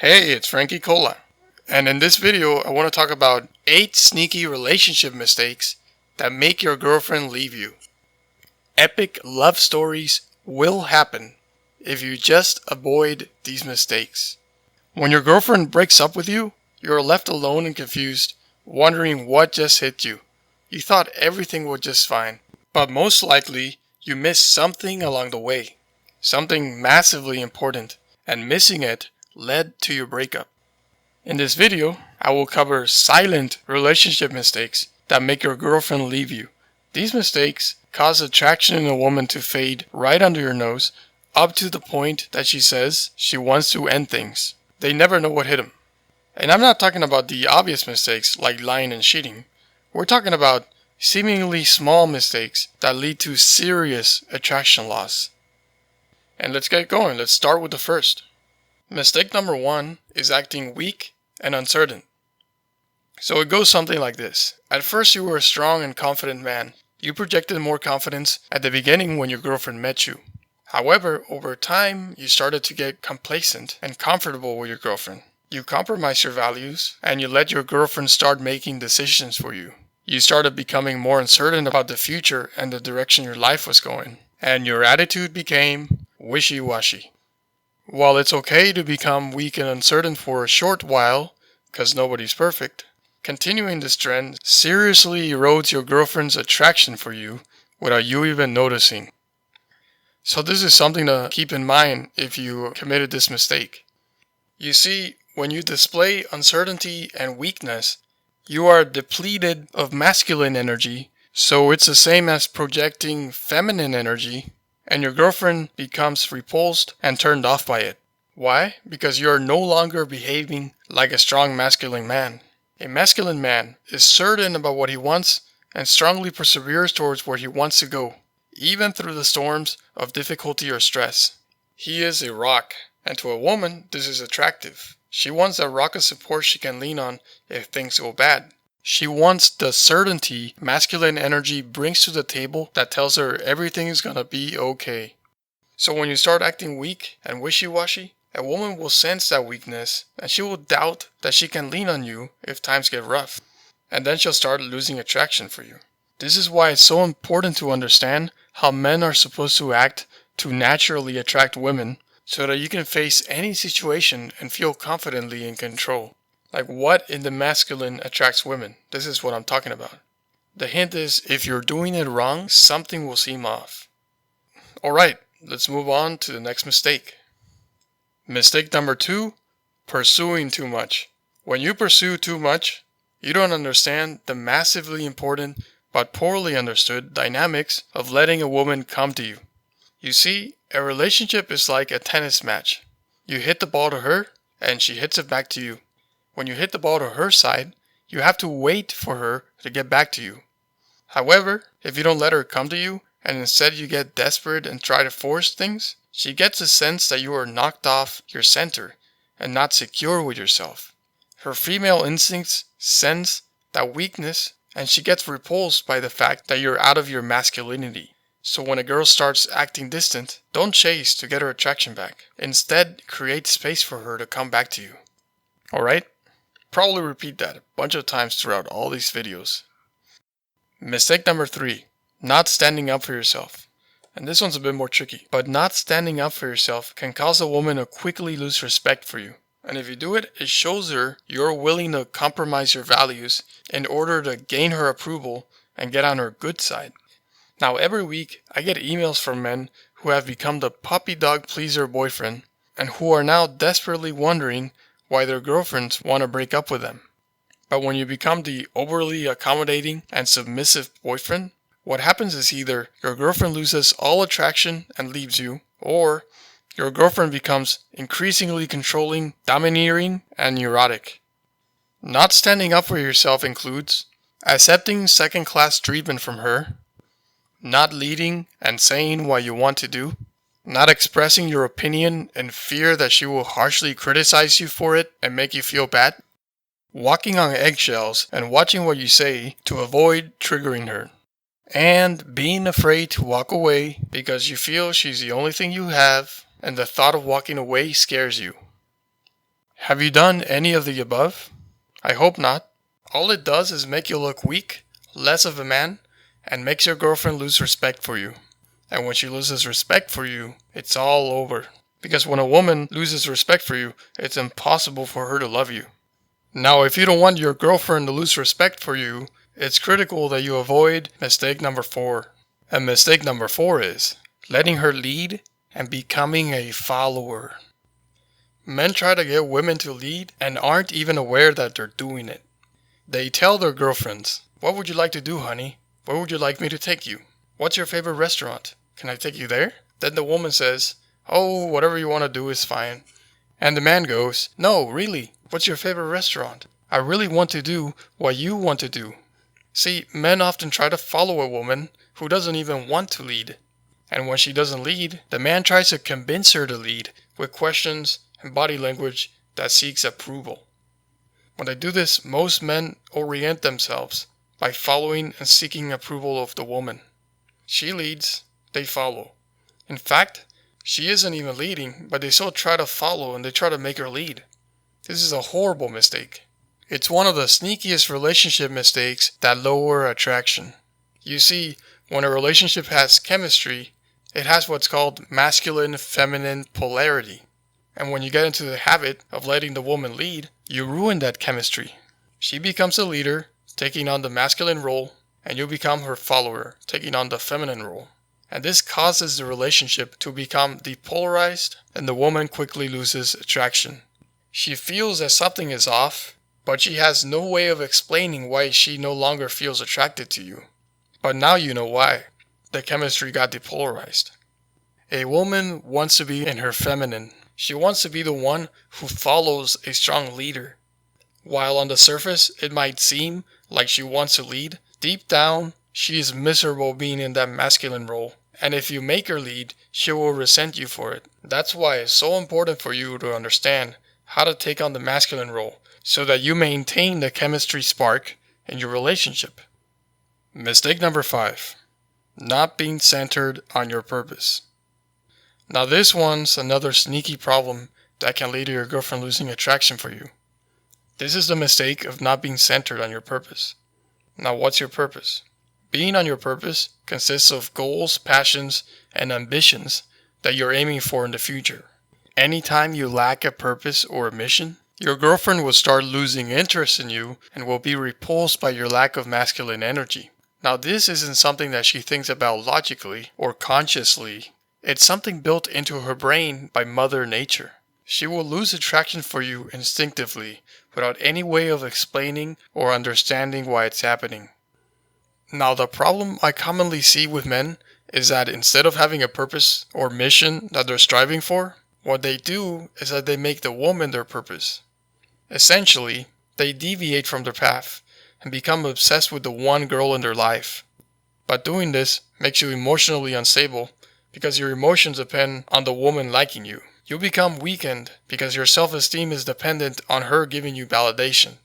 Hey, it's Frankie Cola. And in this video, I want to talk about 8 sneaky relationship mistakes that make your girlfriend leave you. Epic love stories will happen if you just avoid these mistakes. When your girlfriend breaks up with you, you're left alone and confused, wondering what just hit you. You thought everything was just fine, but most likely you missed something along the way. Something massively important, and missing it led to your breakup. In this video, I will cover silent relationship mistakes that make your girlfriend leave you. These mistakes cause attraction in a woman to fade right under your nose, up to the point that she says she wants to end things. They never know what hit them. And I'm not talking about the obvious mistakes like lying and cheating. We're talking about seemingly small mistakes that lead to serious attraction loss. And let's get going. Let's start with the first. Mistake number 1 is acting weak and uncertain. So it goes something like this. At first you were a strong and confident man. You projected more confidence at the beginning when your girlfriend met you. However, over time, you started to get complacent and comfortable with your girlfriend. You compromised your values and you let your girlfriend start making decisions for you. You started becoming more uncertain about the future and the direction your life was going. And your attitude became wishy-washy. While it's okay to become weak and uncertain for a short while, because nobody's perfect, continuing this trend seriously erodes your girlfriend's attraction for you without you even noticing. So this is something to keep in mind if you committed this mistake. You see, when you display uncertainty and weakness, you are depleted of masculine energy, so it's the same as projecting feminine energy, and your girlfriend becomes repulsed and turned off by it. Why? Because you are no longer behaving like a strong masculine man. A masculine man is certain about what he wants and strongly perseveres towards where he wants to go, even through the storms of difficulty or stress. He is a rock, and to a woman, this is attractive. She wants a rock of support she can lean on if things go bad. She wants the certainty masculine energy brings to the table that tells her everything is gonna be okay. So when you start acting weak and wishy-washy, a woman will sense that weakness and she will doubt that she can lean on you if times get rough. And then she'll start losing attraction for you. This is why it's so important to understand how men are supposed to act to naturally attract women so that you can face any situation and feel confidently in control. Like what in the masculine attracts women? This is what I'm talking about. The hint is if you're doing it wrong, something will seem off. Alright, let's move on to the next mistake. Mistake number 2, pursuing too much. When you pursue too much, you don't understand the massively important but poorly understood dynamics of letting a woman come to you. You see, a relationship is like a tennis match. You hit the ball to her and she hits it back to you. When you hit the ball to her side, you have to wait for her to get back to you. However, if you don't let her come to you, and instead you get desperate and try to force things, she gets a sense that you are knocked off your center and not secure with yourself. Her female instincts sense that weakness, and she gets repulsed by the fact that you're out of your masculinity. So when a girl starts acting distant, don't chase to get her attraction back. Instead, create space for her to come back to you. Alright? Probably repeat that a bunch of times throughout all these videos. Mistake number 3, not standing up for yourself. And this one's a bit more tricky, but not standing up for yourself can cause a woman to quickly lose respect for you. And if you do it, it shows her you're willing to compromise your values in order to gain her approval and get on her good side. Now every week I get emails from men who have become the puppy dog pleaser boyfriend and who are now desperately wondering why their girlfriends want to break up with them. But when you become the overly accommodating and submissive boyfriend, what happens is either your girlfriend loses all attraction and leaves you, or your girlfriend becomes increasingly controlling, domineering, and neurotic. Not standing up for yourself includes accepting second-class treatment from her, not leading and saying what you want to do, not expressing your opinion in fear that she will harshly criticize you for it and make you feel bad, walking on eggshells and watching what you say to avoid triggering her, and being afraid to walk away because you feel she's the only thing you have and the thought of walking away scares you. Have you done any of the above? I hope not. All it does is make you look weak, less of a man, and makes your girlfriend lose respect for you. And when she loses respect for you, it's all over. Because when a woman loses respect for you, it's impossible for her to love you. Now, if you don't want your girlfriend to lose respect for you, it's critical that you avoid mistake number 4. And mistake number 4 is letting her lead and becoming a follower. Men try to get women to lead and aren't even aware that they're doing it. They tell their girlfriends, "What would you like to do, honey? Where would you like me to take you? What's your favorite restaurant? Can I take you there?" Then the woman says, "Oh, whatever you want to do is fine." And the man goes, "No, really, what's your favorite restaurant? I really want to do what you want to do." See, men often try to follow a woman who doesn't even want to lead. And when she doesn't lead, the man tries to convince her to lead with questions and body language that seeks approval. When they do this, most men orient themselves by following and seeking approval of the woman. She leads, they follow. In fact, she isn't even leading, but they still try to follow and they try to make her lead. This is a horrible mistake. It's one of the sneakiest relationship mistakes that lower attraction. You see, when a relationship has chemistry, it has what's called masculine-feminine polarity. And when you get into the habit of letting the woman lead, you ruin that chemistry. She becomes the leader, taking on the masculine role, and you become her follower, taking on the feminine role. And this causes the relationship to become depolarized, and the woman quickly loses attraction. She feels that something is off, but she has no way of explaining why she no longer feels attracted to you. But now you know why. The chemistry got depolarized. A woman wants to be in her feminine. She wants to be the one who follows a strong leader. While on the surface, it might seem like she wants to lead, deep down, she is miserable being in that masculine role. And if you make her lead, she will resent you for it. That's why it's so important for you to understand how to take on the masculine role, so that you maintain the chemistry spark in your relationship. Mistake number 5. Not being centered on your purpose. Now this one's another sneaky problem that can lead to your girlfriend losing attraction for you. This is the mistake of not being centered on your purpose. Now what's your purpose? Being on your purpose consists of goals, passions, and ambitions that you're aiming for in the future. Anytime you lack a purpose or a mission, your girlfriend will start losing interest in you and will be repulsed by your lack of masculine energy. Now this isn't something that she thinks about logically or consciously. It's something built into her brain by Mother Nature. She will lose attraction for you instinctively without any way of explaining or understanding why it's happening. Now the problem I commonly see with men is that instead of having a purpose or mission that they're striving for, what they do is that they make the woman their purpose. Essentially, they deviate from their path and become obsessed with the one girl in their life. But doing this makes you emotionally unstable because your emotions depend on the woman liking you. You become weakened because your self-esteem is dependent on her giving you validation.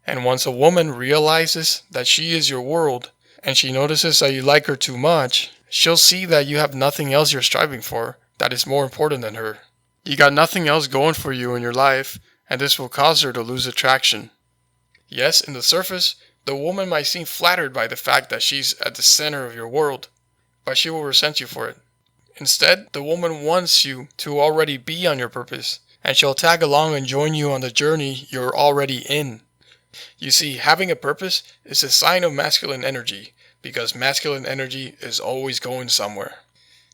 And once a woman realizes that she is your world and she notices that you like her too much, she'll see that you have nothing else you're striving for that is more important than her. You got nothing else going for you in your life, and this will cause her to lose attraction. Yes, in the surface, the woman might seem flattered by the fact that she's at the center of your world, but she will resent you for it. Instead, the woman wants you to already be on your purpose, and she'll tag along and join you on the journey you're already in. You see, having a purpose is a sign of masculine energy, because masculine energy is always going somewhere.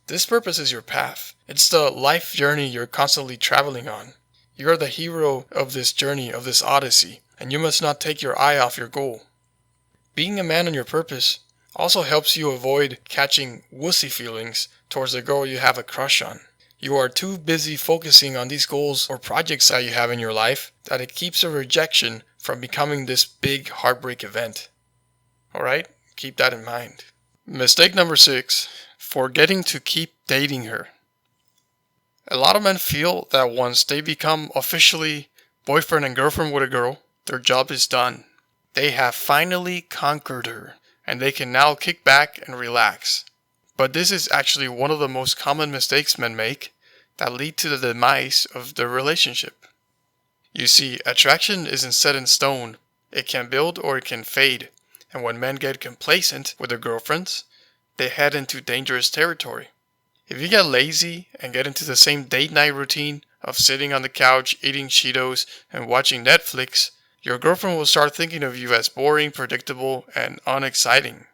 This purpose is your path. It's the life journey you're constantly traveling on. You're the hero of this journey, of this odyssey, and you must not take your eye off your goal. Being a man on your purpose also helps you avoid catching wussy feelings towards the girl you have a crush on. You are too busy focusing on these goals or projects that you have in your life that it keeps a rejection from becoming this big heartbreak event. Alright, keep that in mind. Mistake number 6, forgetting to keep dating her. A lot of men feel that once they become officially boyfriend and girlfriend with a girl, their job is done. They have finally conquered her, and they can now kick back and relax. But this is actually one of the most common mistakes men make that lead to the demise of their relationship. You see, attraction isn't set in stone. It can build or it can fade. And when men get complacent with their girlfriends, they head into dangerous territory. If you get lazy and get into the same date night routine of sitting on the couch, eating Cheetos, and watching Netflix, your girlfriend will start thinking of you as boring, predictable, and unexciting.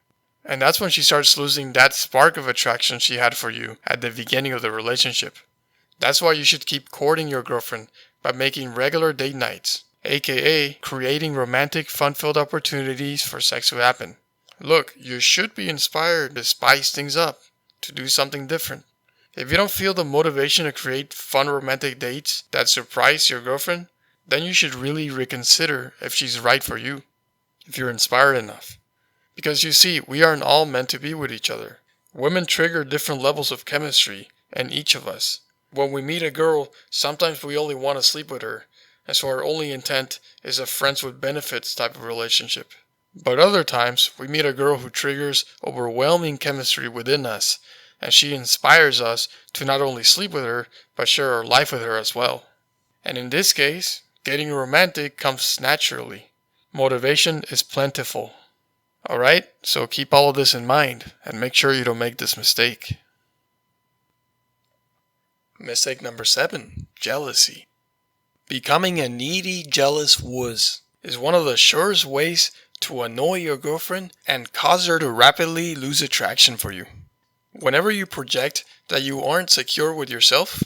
And that's when she starts losing that spark of attraction she had for you at the beginning of the relationship. That's why you should keep courting your girlfriend by making regular date nights, aka creating romantic, fun-filled opportunities for sex to happen. Look, you should be inspired to spice things up, to do something different. If you don't feel the motivation to create fun romantic dates that surprise your girlfriend, then you should really reconsider if she's right for you, if you're inspired enough. Because you see, we aren't all meant to be with each other. Women trigger different levels of chemistry in each of us. When we meet a girl, sometimes we only want to sleep with her, and so our only intent is a friends with benefits type of relationship. But other times, we meet a girl who triggers overwhelming chemistry within us, and she inspires us to not only sleep with her, but share our life with her as well. And in this case, getting romantic comes naturally. Motivation is plentiful. Alright, so keep all of this in mind and make sure you don't make this mistake. Mistake number 7, jealousy. Becoming a needy, jealous wuss is one of the surest ways to annoy your girlfriend and cause her to rapidly lose attraction for you. Whenever you project that you aren't secure with yourself,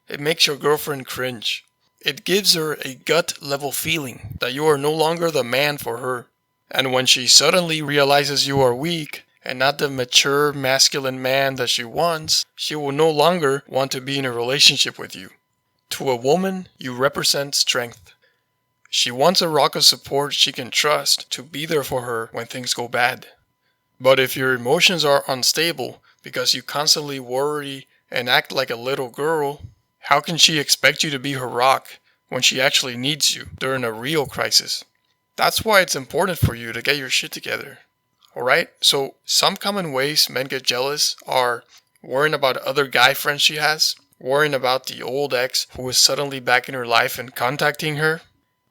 it makes your girlfriend cringe. It gives her a gut-level feeling that you are no longer the man for her. And when she suddenly realizes you are weak and not the mature masculine man that she wants, she will no longer want to be in a relationship with you. To a woman, you represent strength. She wants a rock of support she can trust to be there for her when things go bad. But if your emotions are unstable because you constantly worry and act like a little girl, how can she expect you to be her rock when she actually needs you during a real crisis? That's why it's important for you to get your shit together. Alright, so some common ways men get jealous are worrying about other guy friends she has, worrying about the old ex who is suddenly back in her life and contacting her,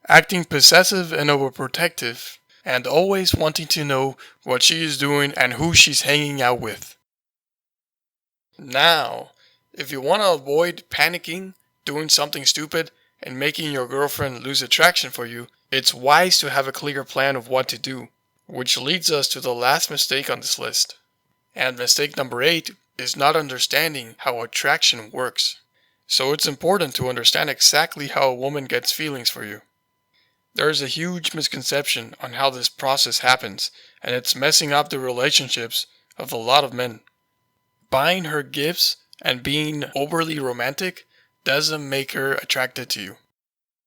acting possessive and overprotective, and always wanting to know what she is doing and who she's hanging out with. Now, if you want to avoid panicking, doing something stupid, and making your girlfriend lose attraction for you, it's wise to have a clear plan of what to do, which leads us to the last mistake on this list. And mistake number 8 is not understanding how attraction works. So it's important to understand exactly how a woman gets feelings for you. There is a huge misconception on how this process happens, and it's messing up the relationships of a lot of men. Buying her gifts and being overly romantic doesn't make her attracted to you.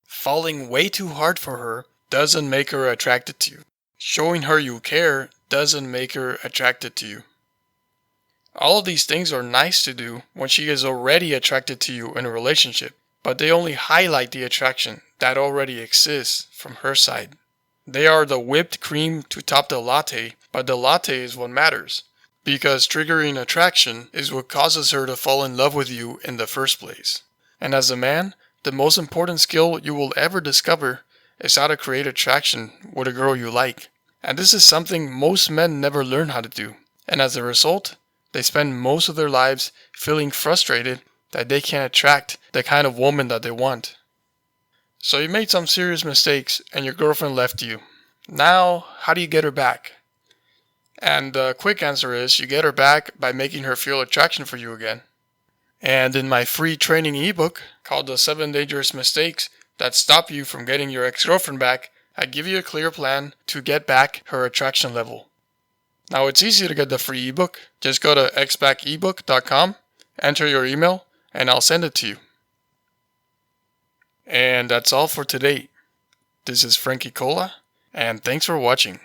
Falling way too hard for her doesn't make her attracted to you. Showing her you care doesn't make her attracted to you. All of these things are nice to do when she is already attracted to you in a relationship, but they only highlight the attraction that already exists from her side. They are the whipped cream to top the latte, but the latte is what matters. Because triggering attraction is what causes her to fall in love with you in the first place. And as a man, the most important skill you will ever discover is how to create attraction with a girl you like. And this is something most men never learn how to do. And as a result, they spend most of their lives feeling frustrated that they can't attract the kind of woman that they want. So you made some serious mistakes and your girlfriend left you. Now, how do you get her back? And the quick answer is you get her back by making her feel attraction for you again. And in my free training ebook called The 7 Dangerous Mistakes That Stop You From Getting Your Ex-Girlfriend Back, I give you a clear plan to get back her attraction level. Now it's easy to get the free ebook. Just go to xbackebook.com, enter your email, and I'll send it to you. And that's all for today. This is Frankie Cola, and thanks for watching.